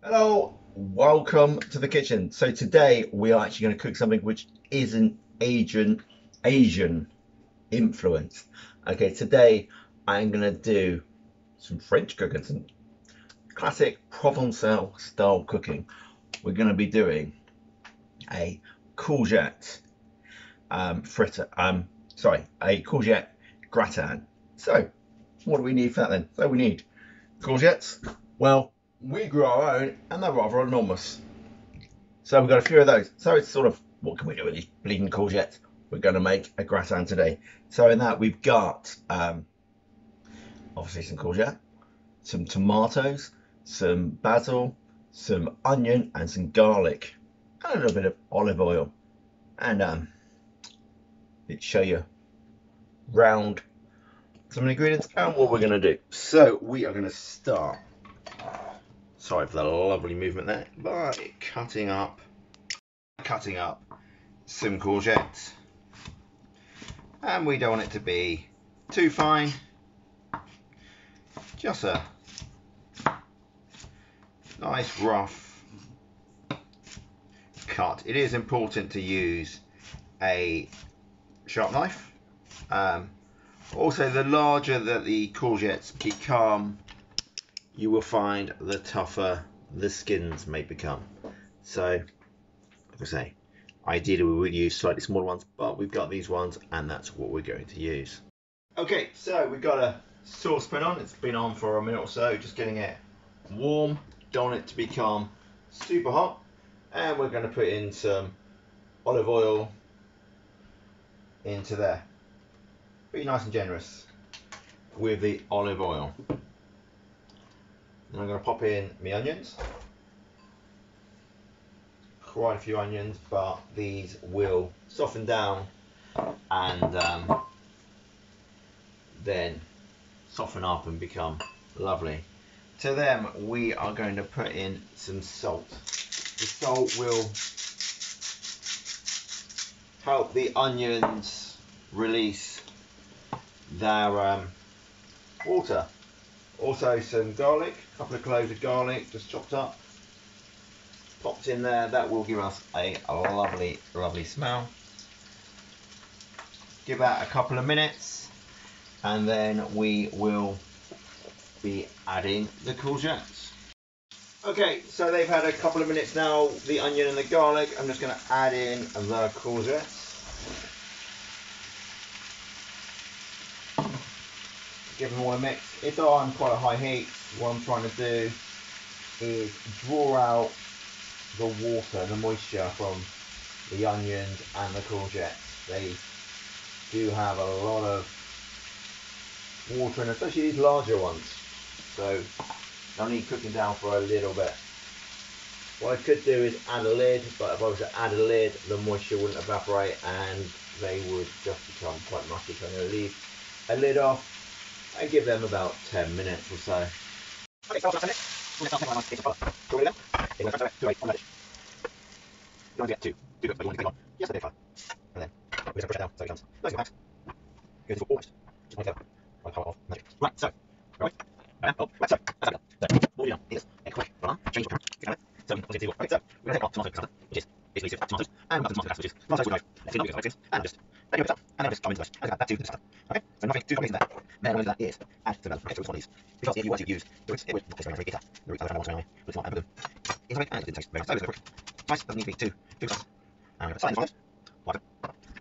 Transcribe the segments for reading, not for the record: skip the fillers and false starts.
Hello, welcome to the kitchen. So today we are actually going to cook something which isn't Asian influenced. Okay, today I'm going to do some French cooking, some classic Provençal style cooking. We're going to be doing a courgette fritter. A courgette gratin. So what do we need for that then? So we need courgettes. Well, we grew our own and they're rather enormous. So we've got a few of those. So it's sort of, what can we do with these bleeding courgettes? We're going to make a gratin today. So in that we've got obviously some courgette, some tomatoes, some basil, some onion and some garlic, and a little bit of olive oil. And let's show you round some ingredients and what we're going to do. So we are going to start, sorry for the lovely movement there, by cutting up some courgettes, and we don't want it to be too fine, just a nice rough cut. It is important to use a sharp knife. Also, the larger that the courgettes become, you will find the tougher the skins may become. So, like I say, ideally we would use slightly smaller ones, but we've got these ones and that's what we're going to use. Okay, so we've got a saucepan on. It's been on for a minute or so, just getting it warm. Don't want it to become super hot. And we're going to put in some olive oil into there. Be nice and generous with the olive oil. And I'm going to pop in my onions. Quite a few onions, but these will soften down and then soften up and become lovely. To them we are going to put in some salt. The salt will help the onions release their water. Also some garlic, a couple of cloves of garlic just chopped up, popped in there. That will give us a lovely smell. Give that a couple of minutes and then we will be adding the courgettes. Okay, so they've had a couple of minutes now, the onion and the garlic. I'm just going to add in the courgettes. Give them all a mix. It's on quite a high heat. What I'm trying to do is draw out the water, the moisture from the onions and the courgettes. They do have a lot of water, and especially these larger ones. So they'll need cooking down for a little bit. What I could do is add a lid, but if I was to add a lid, the moisture wouldn't evaporate and they would just become quite mushy. So I'm going to leave a lid off and give them about 10 minutes or so. Okay, so after 10 minutes, we're going to start taking my piece of colour. So we're going to transfer it to a radish. You don't want to get too good, but you want to take on just a bit of colour. And then we're just going to push it down so it becomes nice and compact. Goes for almost just one together. By the power of magic. Right, so, right. Right, so, that's it. So, what we've done is a quick run, change the camera, click on it. So, obviously, see what. Okay, so, we're going to take our tomato castle, which is basically just tomatoes, and we've got the tomato castle, which is tomatoes with knife. Let's see what we get and just let it up, and then just come into this, and add that to the starter. Okay, so nothing too complicated there. Then what I do that is add some okay, so it's one of these. Because if you were to use the roots, it would taste very bitter. The roots are kind of water anyway, but it's not, and boom. It's okay, and it didn't taste very good. So, it's quick. Nice, doesn't need to be too fast. And we're going to slide it, like it,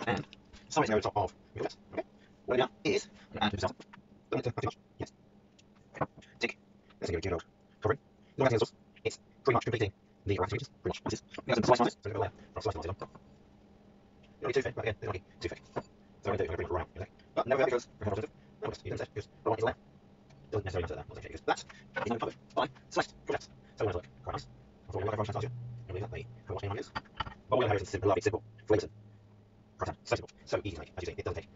and slide it over the top of your lips. Okay, what we're going to do is, I'm going to add to the starter. Don't need to have too much, yes. Tick. Let's give it a good old covering. The rest of the sauce, it's pretty much completing the rice regions, pretty much. This is, we have some sliced tomatoes, so we're going to go there, sliced tomatoes on. You don't need too thick, but again, they don't need too thick. So I'm going to do it, I'm going to bring it right, okay? But never because we're going to no, you don't say, because what I want is there. Doesn't necessarily matter there, that's okay, because that is now covered by sliced courgettes. So we're going to look quite nice. I thought we were like a French nostalgia, and we got the co-watching onions. But we're going to have simple, lovely, simple, flavours. Gratin, so simple, so easy to make, as you see, it doesn't take.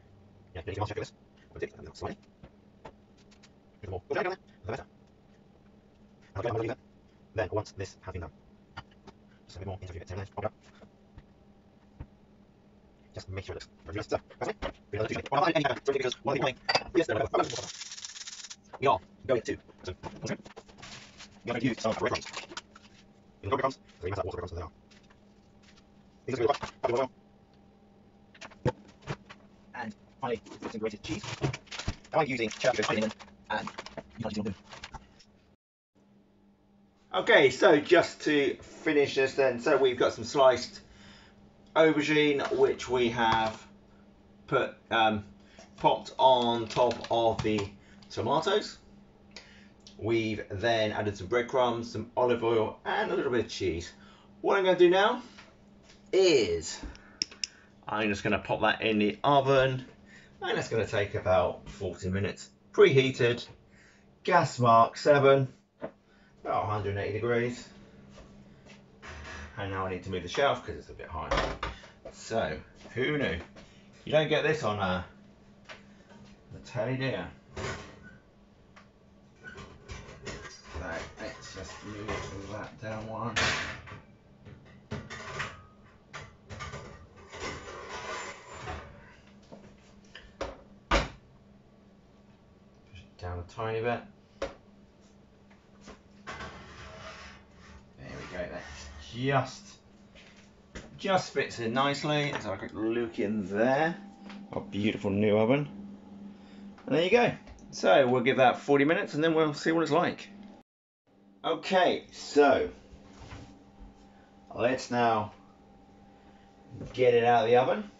Yeah, you can check this. But it takes slightly. Give more courgette on there, the better. And I'll go and leave it. Then, once this has been done, just a bit more into it, 10 minutes, pop it up. Just make sure it looks very nice. So, that's it. We another 2 seconds. Well, any better, so because while we're playing, yes, there we go. We are going to, so, we're going to use some red rice. in the breadcrumbs, so we mess up water breadcrumbs as they are. These are good oil. And finally, put some grated cheese. I'm using cheddar onion and you can't use it. Okay, so just to finish this then, so we've got some sliced aubergine which we have put popped on top of the tomatoes. We've then added some breadcrumbs, some olive oil and a little bit of cheese. What I'm going to do now is I'm just going to pop that in the oven and it's going to take about 40 minutes. Preheated, gas mark 7, about 180 degrees. And now I need to move the shelf because it's a bit high. So, who knew? You don't get this on the telly, do you? So, let's just move that down one. Push it down a tiny bit. There we go, that just fits in nicely. Let's have a quick look in there. Our beautiful new oven. And there you go. So we'll give that 40 minutes and then we'll see what it's like. Okay, so let's now get it out of the oven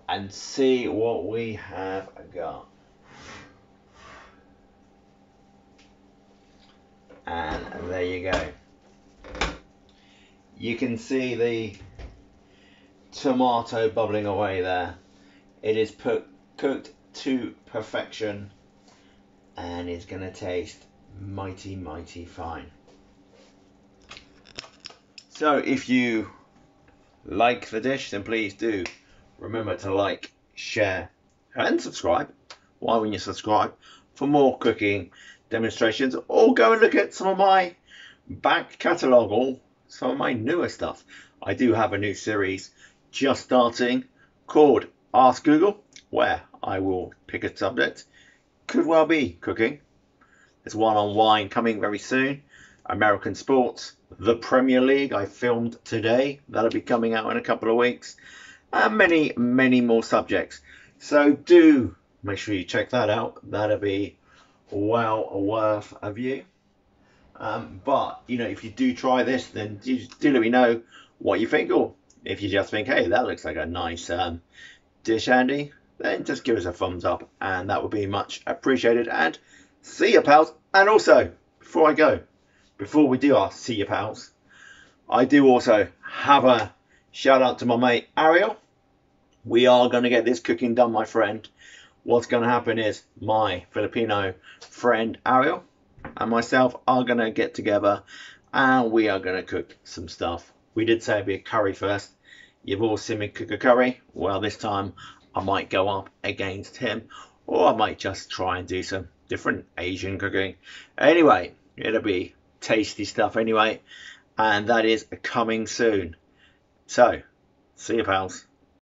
and see what we have got. And there you go. You can see the tomato bubbling away there. It is cooked to perfection and it's going to taste mighty, mighty fine. So if you like the dish, then please do remember to like, share and subscribe. Why wouldn't you subscribe for more cooking demonstrations, or go and look at some of my back catalogue or some of my newer stuff. I do have a new series just starting called Ask Google, where I will pick a subject. Could well be cooking. There's one on wine coming very soon. American sports, the Premier League I filmed today. That'll be coming out in a couple of weeks. And many, many more subjects. So do make sure you check that out. That'll be well worth a view. But you know, if you do try this, then do let me know what you think, or if you just think, hey, that looks like a nice dish, Andy, then just give us a thumbs up and that would be much appreciated. And see you, pals. And also, before I go, before we do our see you, pals, I do also have a shout out to my mate Ariel. We are going to get this cooking done, my friend. What's going to happen is my Filipino friend Ariel and myself are going to get together and we are going to cook some stuff. We did say it'd be a curry first. You've all seen me cook a curry. Well, this time I might go up against him, or I might just try and do some different Asian cooking. Anyway, it'll be tasty stuff anyway, and that is coming soon. So, see you, pals.